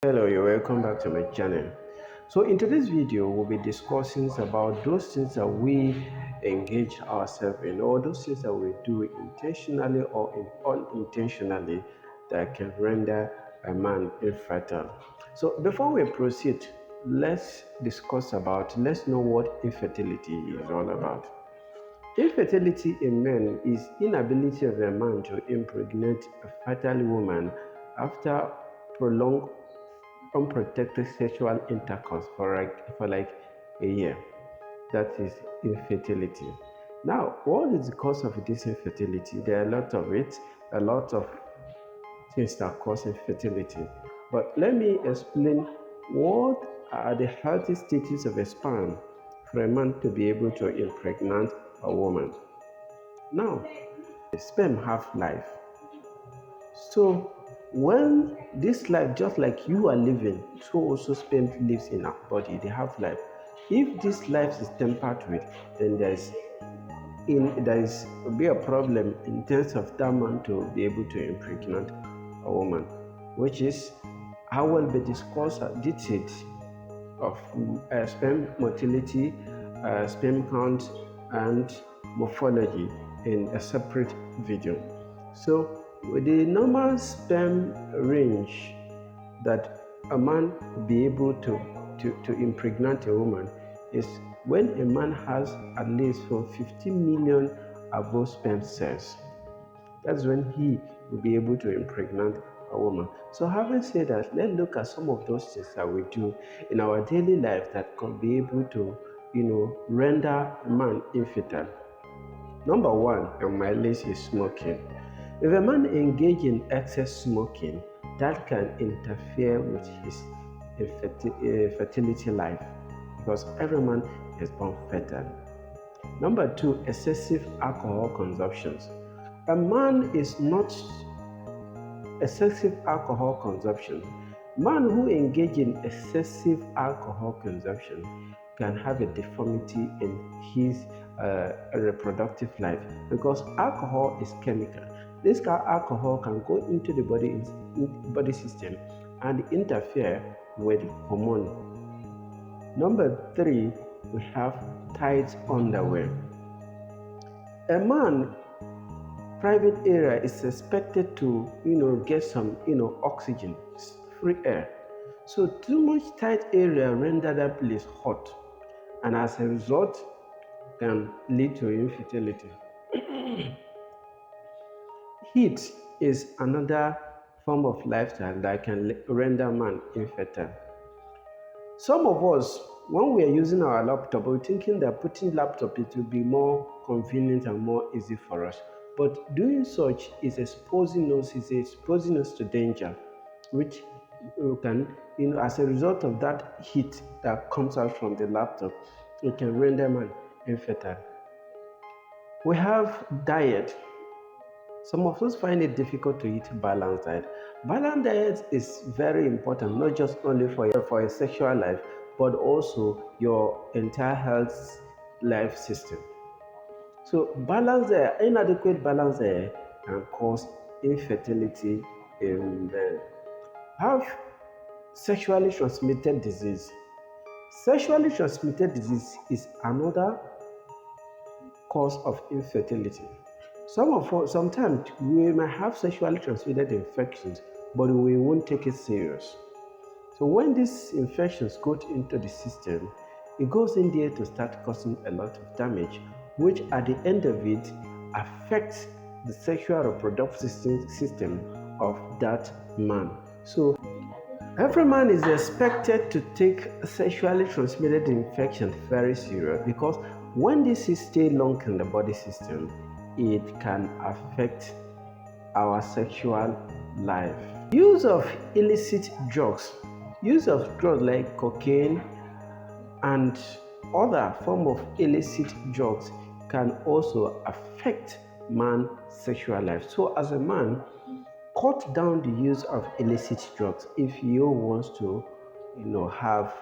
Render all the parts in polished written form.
Hello, you're welcome back to my channel. So in today's video, we'll be discussing about those things that we engage ourselves in, or those things that we do intentionally or unintentionally that can render a man infertile. So before we proceed, let's know what infertility is all about. Infertility in men is inability of a man to impregnate a fertile woman after prolonged unprotected sexual intercourse for a year. That is infertility. Now, what is the cause of this infertility? There are a lot of it, a lot of things that cause infertility. But let me explain what are the healthy stages of a sperm for a man to be able to impregnate a woman. Now, sperm have life. So when this life, just like you are living, so also sperm lives in our body. They have life. If this life is tampered with, then there is be a problem in terms of that man to be able to impregnate a woman, which is I will be discussed details of sperm motility, sperm count, and morphology in a separate video. So with the normal sperm range that a man will be able to impregnate a woman is when a man has at least from 50 million above sperm cells. That's when he will be able to impregnate a woman. So having said that, let's look at some of those things that we do in our daily life that can be able to, render a man infertile. Number one on my list is smoking. If a man engages in excess smoking, that can interfere with his fertility life because every man is born fertile. Number two, excessive alcohol consumption. A man is not excessive alcohol consumption. Man who engages in excessive alcohol consumption can have a deformity in his reproductive life because alcohol is chemical. This alcohol can go into the body system and interfere with hormone. Number three, we have tight underwear. A man private area is expected to get some oxygen, free air. So too much tight area render that place hot, and as a result can lead to infertility. Heat is another form of lifestyle that can render man infertile. Some of us, when we are using our laptop, we're thinking that putting laptop it will be more convenient and more easy for us. But doing such is exposing us to danger, which can, as a result of that heat that comes out from the laptop, it can render man infertile. We have diet. Some of us find it difficult to eat balanced diet. Balanced diet is very important, not just only for a sexual life, but also your entire health life system. So inadequate balanced diet can cause infertility in men. Have sexually transmitted disease. Sexually transmitted disease is another cause of infertility. Sometimes we might have sexually transmitted infections, but we won't take it serious. So when these infections go into the system, it goes in there to start causing a lot of damage, which at the end of it affects the sexual reproductive system of that man. So every man is expected to take sexually transmitted infection very serious because when this stay long in the body system, it can affect our sexual life. Use of illicit drugs. Use of drugs like cocaine and other form of illicit drugs can also affect man's sexual life. So as a man, cut down the use of illicit drugs if you want to have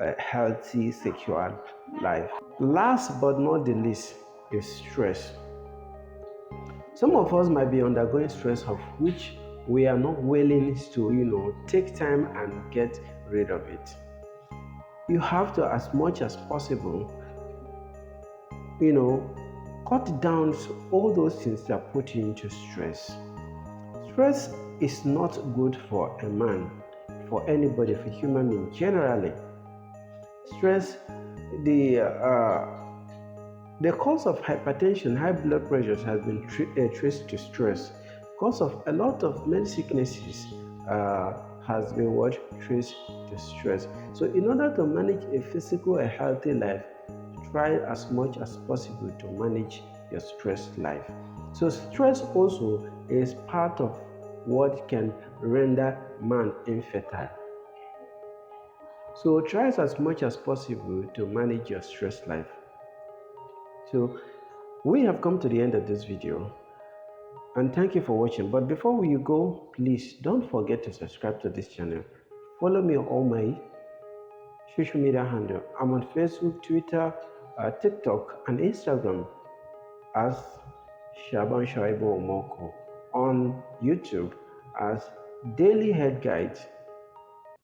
a healthy sexual life. Last but not the least is stress. Some of us might be undergoing stress of which we are not willing to, take time and get rid of it. You have to, as much as possible, cut down all those things that put you into stress. Stress is not good for a man, for anybody, for human being generally. Stress, the the cause of hypertension, high blood pressures has been traced to stress. Cause of a lot of many sicknesses has been traced to stress. So in order to manage a physical, a healthy life, try as much as possible to manage your stress life. So stress also is part of what can render man infertile. So try as much as possible to manage your stress life. So we have come to the end of this video, and thank you for watching. But before we go, please don't forget to subscribe to this channel. Follow me on all my social media handle. I'm on Facebook, Twitter, TikTok, and Instagram as Shuaibu Omoko. On YouTube as Daily Head Guides